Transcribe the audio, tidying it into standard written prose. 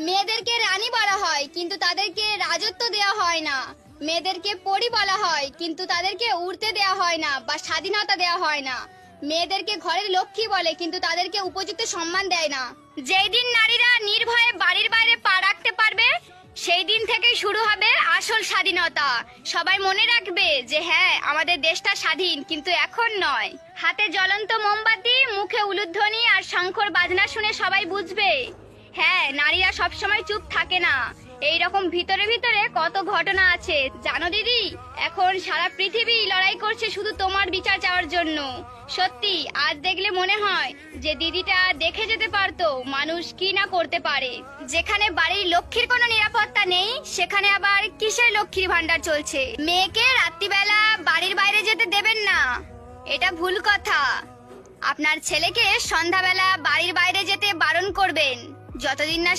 মেয়েদেরকে রানী বলা হয় কিন্তু তাদেরকে রাজত্ব দেওয়া হয় না। মেয়েদেরকে পরী বলা হয় কিন্তু তাদেরকে উড়তে দেওয়া হয় না বা স্বাধীনতা দেওয়া হয় না। মেয়েদেরকে ঘরের লক্ষ্মী বলে কিন্তু তাদেরকে উপযুক্ত সম্মান দেয় না। যেই দিন নারীরা নির্ভয়ে বাড়ির বাইরে পা রাখতে পারবে সেই দিন থেকেই শুরু হবে আসল স্বাধীনতা। সবাই মনে রাখবে যে হ্যাঁ, আমাদের দেশটা স্বাধীন, কিন্তু এখন নয়। হাতে জ্বলন্ত মোমবাতি, মুখে উলুধ্বনি আর শঙ্খর বাজনা শুনে সবাই বুঝবে হ্যাঁ, নারীরা সবসময় চুপ থাকে না। এই রকম ভিতরে ভিতরে কত ঘটনা আছে জানো দিদি? এখন সারা পৃথিবী লড়াই করছে শুধু তোমার বিচার চাওয়ার জন্য। সত্যি আজ দেখলে মনে হয় যে দিদিটা দেখে যেতে পারতো মানুষ কি না করতে পারে। যেখানে বাড়ির লক্ষ্মীর কোনো নিরাপত্তা নেই সেখানে আবার কিসের লক্ষ্মীর ভান্ডার চলছে? মেয়েকে রাত্রিবেলা বাড়ির বাইরে যেতে দেবেন না, এটা ভুল কথা। আপনার ছেলেকে সন্ধ্যাবেলা বাড়ির বাইরে যেতে বারণ করবেন যতদিন না